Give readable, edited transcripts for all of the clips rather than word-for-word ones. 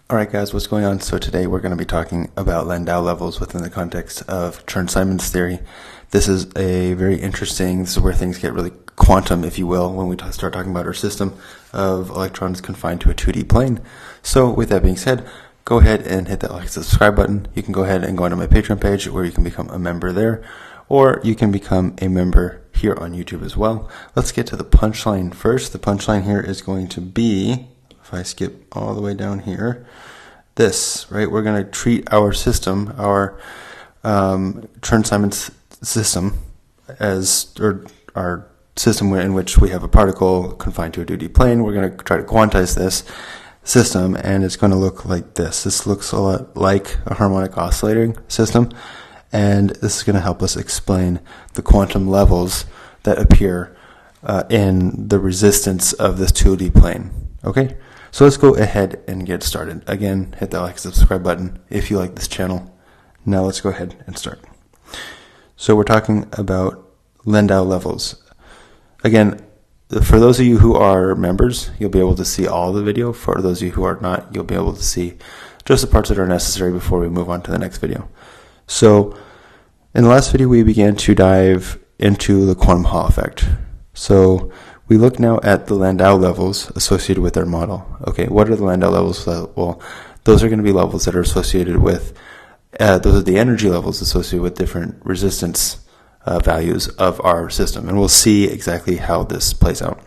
Alright guys, what's going on? So today we're going to be talking about Landau levels within the context of Chern-Simons theory. This is this is where things get really quantum, if you will, when we start talking about our system of electrons confined to a 2D plane. So with that being said, go ahead and hit that like and subscribe button. You can go ahead and go onto my Patreon page where you can become a member there, or you can become a member here on YouTube as well. Let's get to the punchline first. The punchline here is going to be, if I skip all the way down here, this, right? We're going to treat our system, our Chern-Simons system, or our system in which we have a particle confined to a 2D plane. We're going to try to quantize this system, and it's going to look like this. This looks a lot like a harmonic oscillating system, and this is going to help us explain the quantum levels that appear in the resistance of this 2D plane. Okay? So let's go ahead and get started. Again, hit that like and subscribe button if you like this channel. Now let's go ahead and start. So we're talking about Landau levels. Again, for those of you who are members, you'll be able to see all the video. For those of you who are not, you'll be able to see just the parts that are necessary before we move on to the next video. So in the last video, we began to dive into the quantum Hall effect. So we look now at the Landau levels associated with our model. Okay, what are the Landau levels? Well, those are going to be levels that are associated with, those are the energy levels associated with different resistance values of our system. And we'll see exactly how this plays out.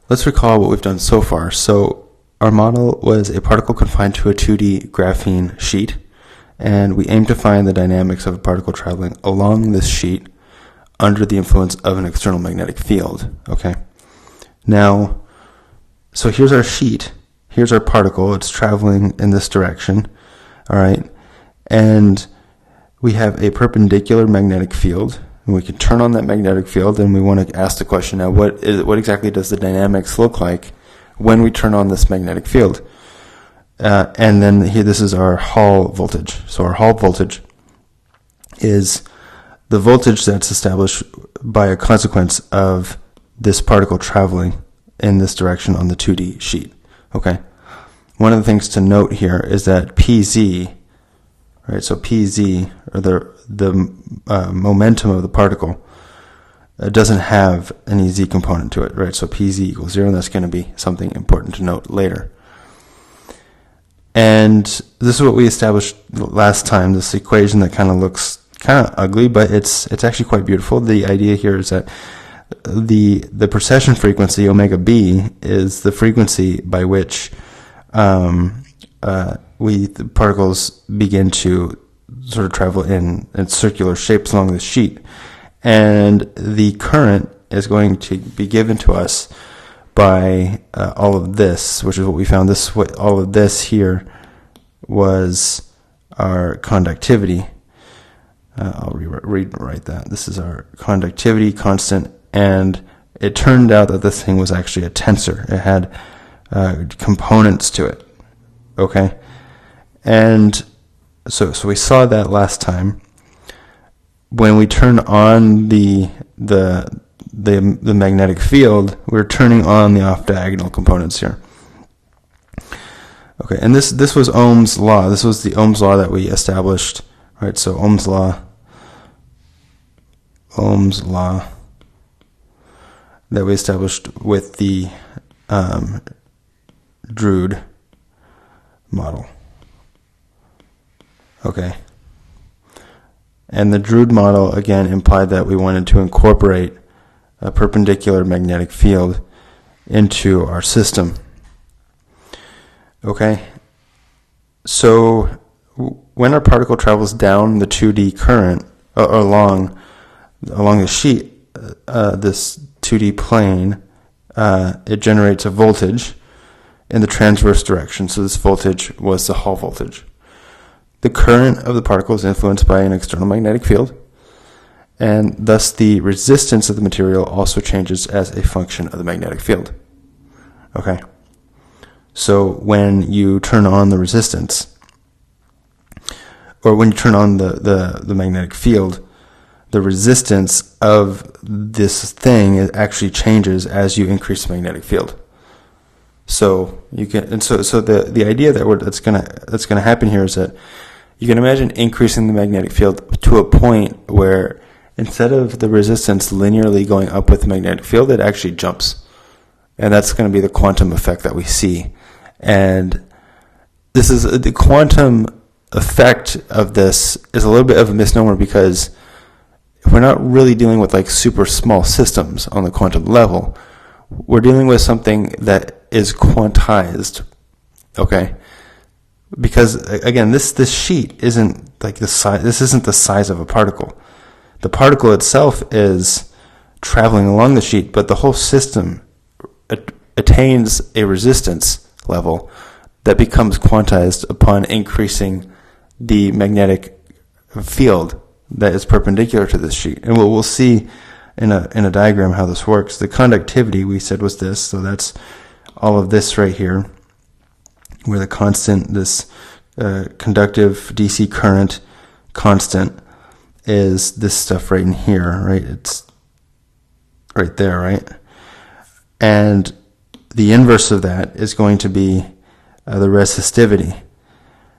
Let's recall what we've done so far. So our model was a particle confined to a 2D graphene sheet, and we aim to find the dynamics of a particle traveling along this sheet under the influence of an external magnetic field. Okay. Now, so here's our sheet. Here's our particle. It's traveling in this direction. All right. And we have a perpendicular magnetic field, and we can turn on that magnetic field, and we want to ask the question now, what exactly does the dynamics look like when we turn on this magnetic field? And then here, this is our Hall voltage. So our Hall voltage is the voltage that's established by a consequence of this particle traveling in this direction on the 2D sheet. Okay. One of the things to note here is that PZ, right? So PZ, or the momentum of the particle, doesn't have any Z component to it, right? So PZ equals 0, and that's going to be something important to note later. And this is what we established last time, this equation that kind of looks kind of ugly, but it's actually quite beautiful. The idea here is that the precession frequency, omega b, is the frequency by which the particles begin to sort of travel in circular shapes along the sheet. And the current is going to be given to us by all of this, which is what we found. All of this here was our conductivity. I'll rewrite that. This is our conductivity constant, and it turned out that this thing was actually a tensor. It had components to it. Okay, and so we saw that last time. When we turn on the magnetic field, we're turning on the off-diagonal components here. Okay, and this was Ohm's law. This was the Ohm's law that we established. Right, so Ohm's law that we established with the Drude model. Okay. And the Drude model, again, implied that we wanted to incorporate a perpendicular magnetic field into our system. Okay. So when our particle travels down the 2D current, along the sheet, this 2D plane, it generates a voltage in the transverse direction. So this voltage was the Hall voltage. The current of the particle is influenced by an external magnetic field, and thus the resistance of the material also changes as a function of the magnetic field. Okay. So when you turn on the resistance, or when you turn on the magnetic field, the resistance of this thing actually changes as you increase the magnetic field. So you can, and so the idea that's gonna happen here is that you can imagine increasing the magnetic field to a point where instead of the resistance linearly going up with the magnetic field, it actually jumps, and that's going to be the quantum effect that we see. And this is the quantum effect of this is a little bit of a misnomer, because we're not really dealing with like super small systems on the quantum level. We're dealing with something that is quantized, okay? Because again, this sheet isn't like the size. This isn't the size of a particle. The particle itself is traveling along the sheet, but the whole system attains a resistance level that becomes quantized upon increasing the magnetic field that is perpendicular to this sheet. And we'll see in a diagram how this works. The conductivity we said was this, so that's all of this right here, where the constant, this conductive DC current constant is this stuff right in here, right? It's right there, right? And the inverse of that is going to be the resistivity.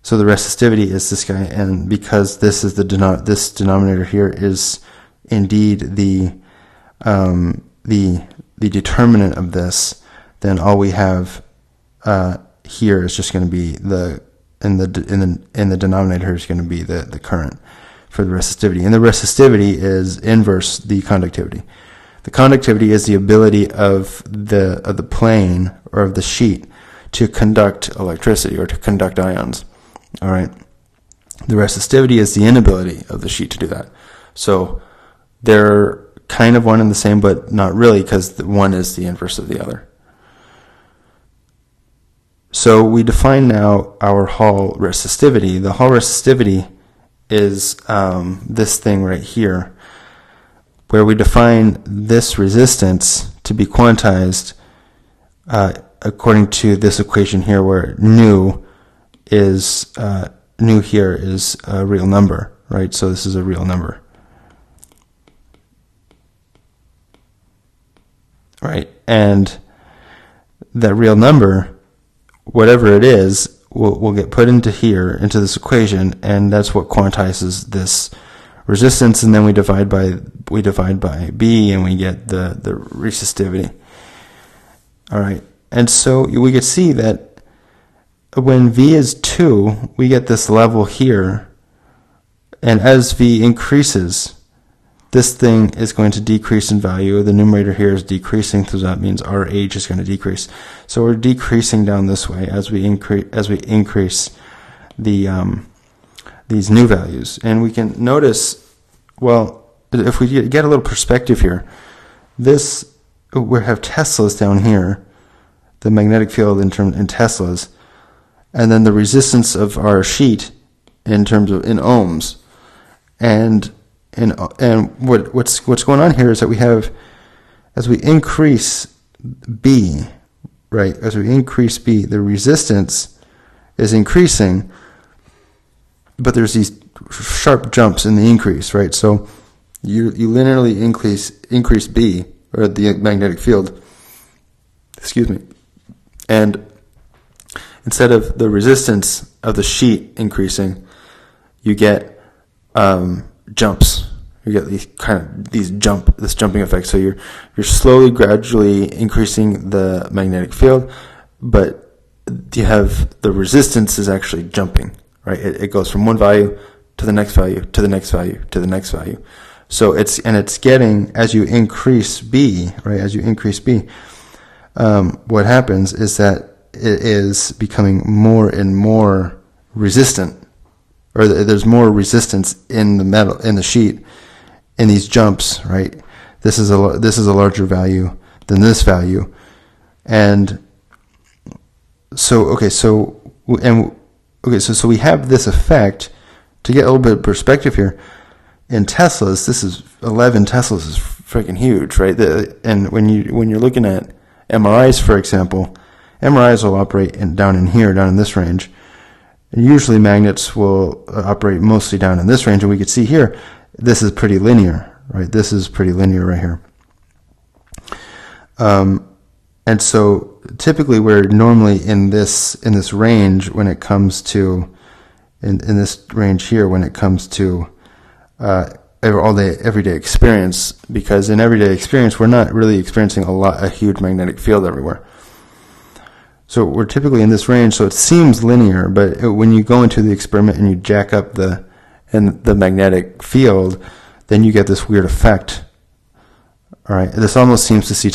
So the resistivity is this guy, and because this is this denominator here is indeed the determinant of this, then all we have here is just going to be in the denominator is going to be the current for the resistivity, and the resistivity is inverse the conductivity. The conductivity is the ability of the plane or of the sheet to conduct electricity or to conduct ions. All right. The resistivity is the inability of the sheet to do that. So they're kind of one and the same, but not really, because one is the inverse of the other. So we define now our Hall resistivity. The Hall resistivity is this thing right here, where we define this resistance to be quantized according to this equation here, where nu here is a real number, right? So this is a real number, right? And that real number, whatever it is, will get put into here, into this equation, and that's what quantizes this resistance. And then we divide by B, and we get the resistivity. All right, and so we could see that when V is 2, we get this level here, and as V increases, this thing is going to decrease in value. The numerator here is decreasing, so that means our age is going to decrease. So we're decreasing down this way as we increase the these new values. And we can notice, well, if we get a little perspective here, we have Teslas down here, the magnetic field in Teslas, and then the resistance of our sheet in terms of in ohms, and what's going on here is that we have, as we increase B, right? As we increase B, the resistance is increasing, but there's these sharp jumps in the increase, right? So you linearly increase B, or the magnetic field, excuse me, and instead of the resistance of the sheet increasing, you get jumps. You get this jumping effect. So you're slowly, gradually increasing the magnetic field, but you have the resistance is actually jumping, right? It goes from one value to the next value, to the next value, to the next value. So it's getting, as you increase B, right? As you increase B, what happens is that it is becoming more and more resistant, or there's more resistance in the metal, in the sheet, in these jumps, right? This is a larger value than this value, and so so we have this effect. To get a little bit of perspective here, in Teslas, this is 11 Teslas is freaking huge, right? And when you're looking at MRIs, for example, MRIs will operate down in this range. And usually magnets will operate mostly down in this range, and we can see here, this is pretty linear, right? This is pretty linear right here. And so typically we're normally in this range when it comes to in this range here when it comes to everyday experience, because in everyday experience we're not really experiencing a huge magnetic field everywhere. So we're typically in this range, so it seems linear, but when you go into the experiment and you jack up the magnetic field, then you get this weird effect. All right, this almost seems to seem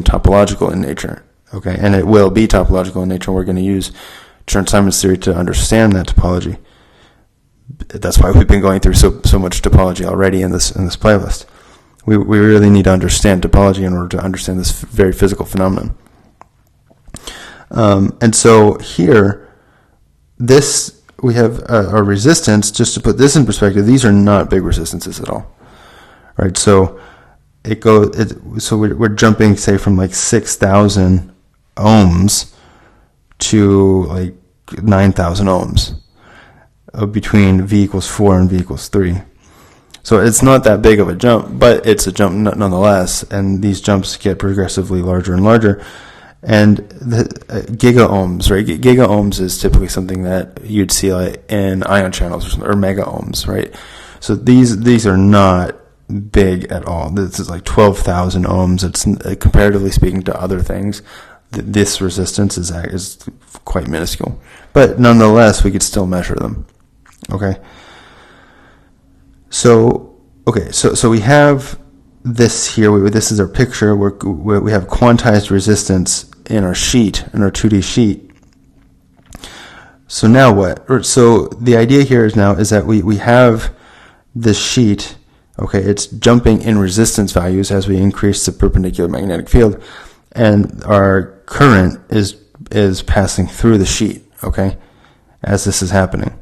topological in nature, okay, and it will be topological in nature. We're going to use Chern-Simons theory to understand that topology. That's why we've been going through so much topology already in this playlist. We really need to understand topology in order to understand this very physical phenomenon. And so here, we have our resistance. Just to put this in perspective, these are not big resistances at all, right? So we're jumping, say, from like 6,000 ohms to like 9,000 ohms between V equals 4 and V equals 3. So it's not that big of a jump, but it's a jump nonetheless, and these jumps get progressively larger and larger. And the giga ohms, right? Giga ohms is typically something that you'd see like in ion channels or mega ohms, right? So these are not big at all. This is like 12,000 ohms. It's comparatively speaking to other things, this resistance is quite minuscule, but nonetheless we could still measure them. Okay. So we have this here. This is our picture. We have quantized resistance in our sheet, in our 2D sheet. So now what? So the idea here is that we have this sheet. Okay, it's jumping in resistance values as we increase the perpendicular magnetic field, and our current is passing through the sheet. Okay, as this is happening.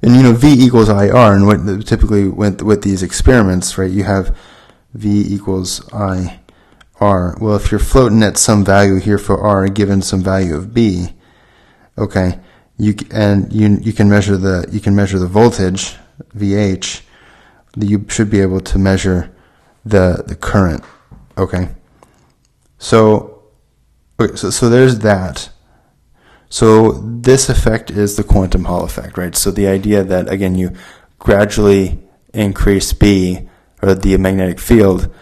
And V equals IR, and typically with these experiments, right, you have V equals IR. Well, if you're floating at some value here for R given some value of B, okay, you can measure the voltage VH. You should be able to measure the current. Okay, so there's that. So this effect is the quantum Hall effect, right? So the idea that, again, you gradually increase B, or the magnetic field,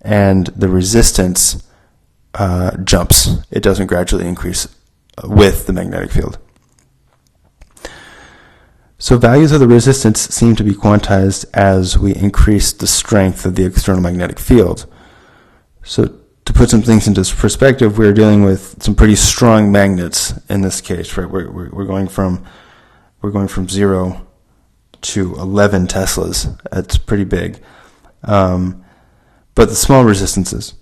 and the resistance jumps. It doesn't gradually increase with the magnetic field. So values of the resistance seem to be quantized as we increase the strength of the external magnetic field. So to put some things into perspective, we're dealing with some pretty strong magnets in this case, right? We're going from 0 to 11 Teslas. That's pretty big, but the small resistances.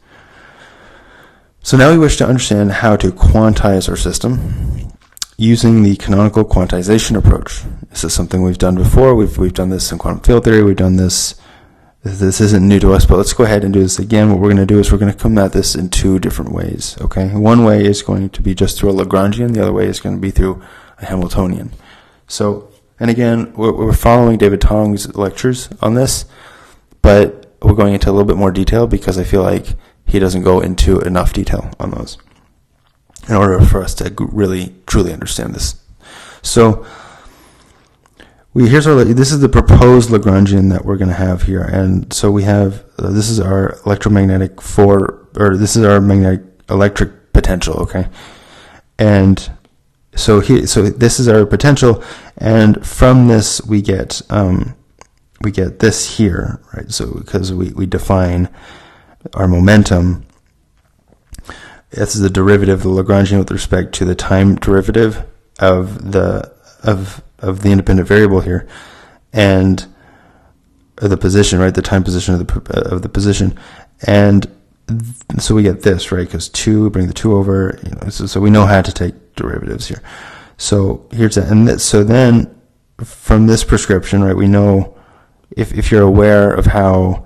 So now we wish to understand how to quantize our system using the canonical quantization approach. This is something we've done before. We've done this in quantum field theory. We've done this. This isn't new to us, but let's go ahead and do this again. What we're going to do is we're going to come at this in two different ways, okay? One way is going to be just through a Lagrangian. The other way is going to be through a Hamiltonian. So, and again, we're following David Tong's lectures on this, but we're going into a little bit more detail because I feel like he doesn't go into enough detail on those in order for us to really, truly understand this. So, this is the proposed Lagrangian that we're going to have here, and so we have this is our electromagnetic this is our magnetic electric potential, okay, and so this is our potential, and from this we get this here, right? So because we define our momentum, this is the derivative of the Lagrangian with respect to the time derivative of the independent variable here, and the position, right? The time position of the position, and so we get this, right? Because 2, bring the 2 over, so we know how to take derivatives here. So here's that, and so then from this prescription, right? We know if you're aware of how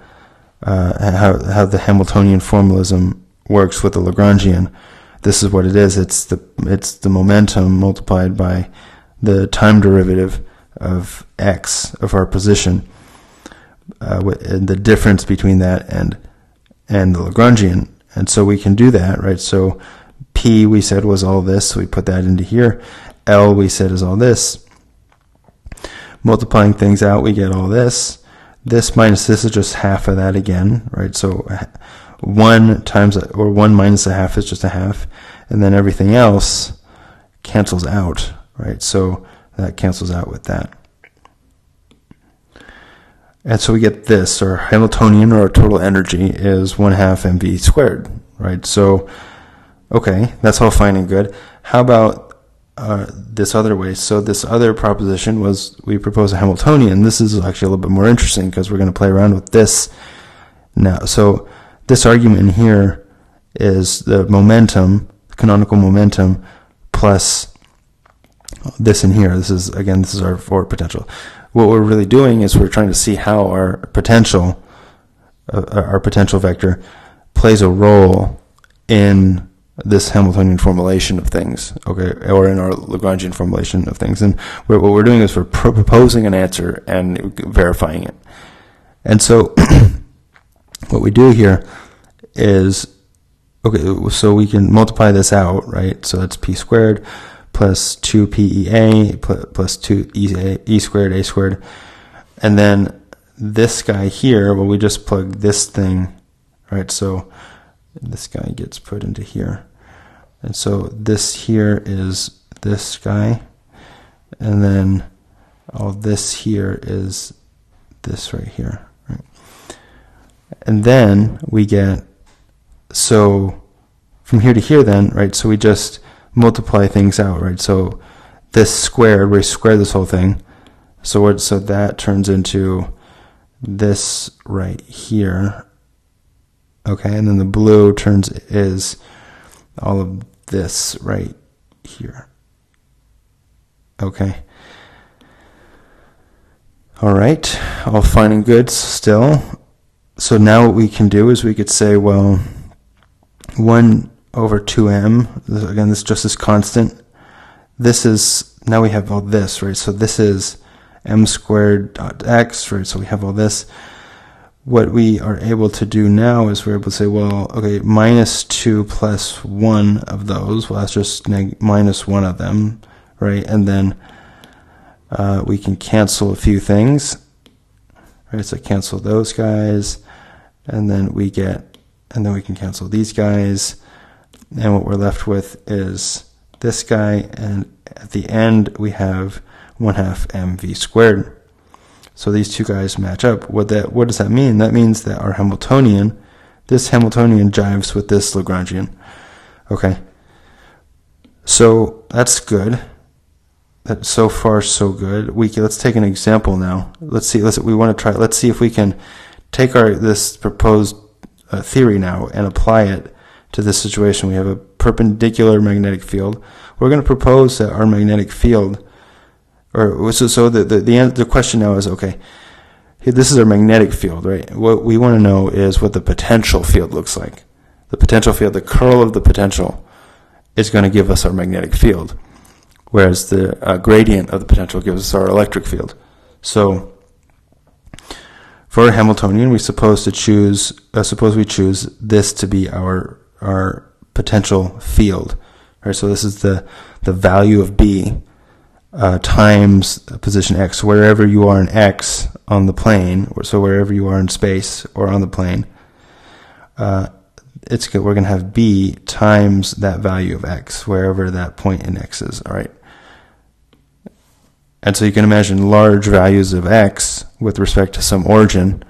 the Hamiltonian formalism works with the Lagrangian, this is what it is. It's the momentum multiplied by the time derivative of x, of our position, and the difference between that and the Lagrangian, And so we can do that, right? So P we said was all this, so we put that into here. L we said is all this. Multiplying things out, we get all this. This minus this is just half of that again, right? So 1 times, or 1 minus a half is just a half. And then everything else cancels out, right? So that cancels out with that. And so we get this, or Hamiltonian, or our total energy is 1/2 mv squared, right? So, okay, that's all fine and good. How about this other way? So this other proposition was, we propose a Hamiltonian. This is actually a little bit more interesting because we're going to play around with this now. So this argument in here is the momentum, canonical momentum, plus this in here. This is, again, this is our forward potential. What we're really doing is we're trying to see how our potential vector plays a role in this Hamiltonian formulation of things, okay, or in our Lagrangian formulation of things. And what we're doing is we're proposing an answer and verifying it. And so what we do here is, okay, so we can multiply this out, right? So that's p squared plus 2PEA plus 2E squared, A squared. And then this guy here, well, we just plug this thing, right? So this guy gets put into here. And so this here is this guy. And then all this here is this right here, right? And then we get, so from here to here then, right? So we just multiply things out, right? So this squared, we square this whole thing. So that turns into this right here. Okay, and then the blue is all of this right here. Okay. All right, all fine and good still. So now what we can do is we could say, well, 1 over 2m, again, this is just this constant. This is, now we have all this, right? So this is m squared dot x, right? So we have all this. What we are able to do now is we're able to say, well, okay, minus 2 plus 1 of those, well, that's just minus 1 of them, right? And then we can cancel a few things, right? So cancel those guys, and then we can cancel these guys. And what we're left with is this guy, and at the end we have 1/2 mv squared. So these two guys match up. What does that mean? That means that our Hamiltonian, this Hamiltonian jives with this Lagrangian. Okay. So that's good. That's so far so good. Let's take an example now. Let's see if we can take this proposed theory now and apply it to this situation. We have a perpendicular magnetic field. We're going to propose that our magnetic field, the question now is, okay, this is our magnetic field, right? What we want to know is what the potential field looks like. The potential field, the curl of the potential, is going to give us our magnetic field, whereas the gradient of the potential gives us our electric field. So for a Hamiltonian, we suppose we choose this to be our potential field, right? So this is the value of B times position x. Wherever you are in x on the plane, so wherever you are in space or on the plane, we're going to have B times that value of x, wherever that point in x is, all right? And so you can imagine large values of x with respect to some origin,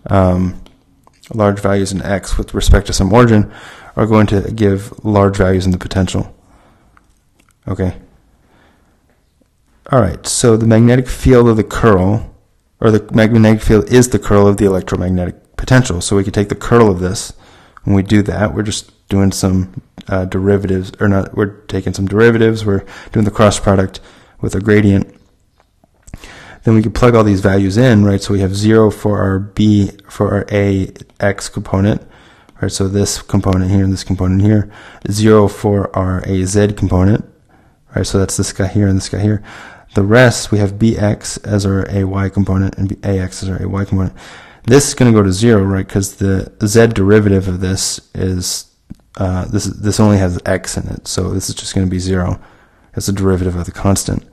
large values in x with respect to some origin are going to give large values in the potential. Okay. All right, so the magnetic field of the curl, or the magnetic field is the curl of the electromagnetic potential. So we could take the curl of this. When we do that, we're just doing some derivatives, or not, we're taking some derivatives, we're doing the cross product with a gradient. Then we can plug all these values in, right? So we have 0 for our B, for our AX component, right? So this component here and this component here. 0 for our AZ component, right? So that's this guy here and this guy here. The rest, we have BX as our AY component and AX as our AY component. This is going to go to 0, right? Because the z derivative of this is this only has x in it, so this is just going to be 0. It's the derivative of the constant.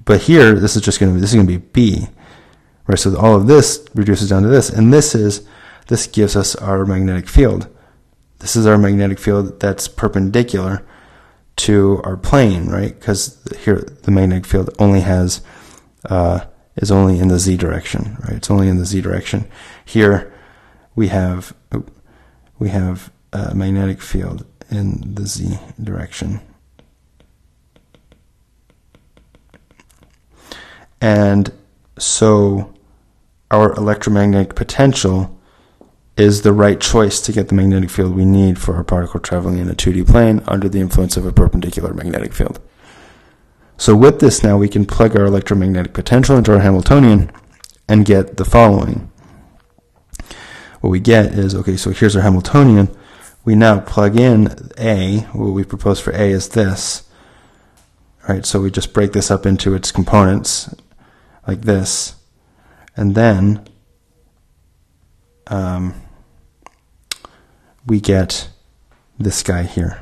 But here, this is going to be b, right? So all of this reduces down to this, and this gives us our magnetic field. This is our magnetic field that's perpendicular to our plane, right? Because here the magnetic field only has is only in the z direction, right? It's only in the z direction. Here we have a magnetic field in the z direction, and so our electromagnetic potential is the right choice to get the magnetic field we need for our particle traveling in a 2D plane under the influence of a perpendicular magnetic field. So with this now, we can plug our electromagnetic potential into our Hamiltonian and get the following. What we get is, okay, so here's our Hamiltonian. We now plug in A. What we propose for A is this. All right, so we just break this up into its components like this. And then we get this guy here.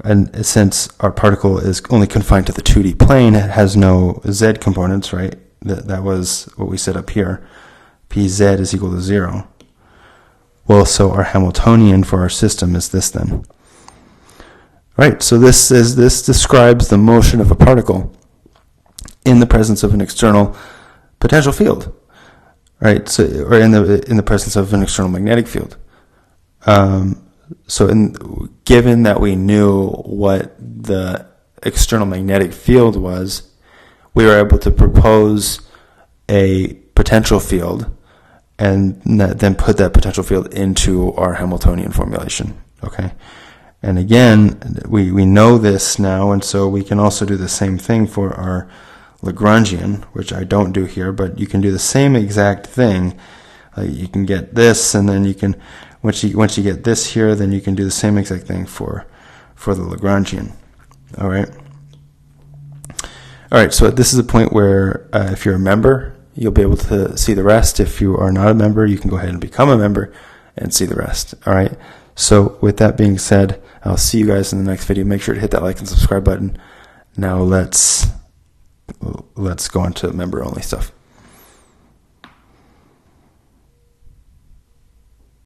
And since our particle is only confined to the 2D plane, it has no z components, right? That was what we set up here. Pz is equal to 0. Well, so our Hamiltonian for our system is this then. Right, so this describes the motion of a particle in the presence of an external potential field. Right, so or in the presence of an external magnetic field. Given that we knew what the external magnetic field was, we were able to propose a potential field and then put that potential field into our Hamiltonian formulation. Okay, and again, we know this now, and so we can also do the same thing for our Lagrangian, which I don't do here, but you can do the same exact thing. You can get this, and then you can, once you get this here, then you can do the same exact thing for the Lagrangian. All right. So this is a point where if you're a member, you'll be able to see the rest. If you are not a member, you can go ahead and become a member and see the rest. All right. So with that being said, I'll see you guys in the next video. Make sure to hit that like and subscribe button. Now let's go on to member only stuff.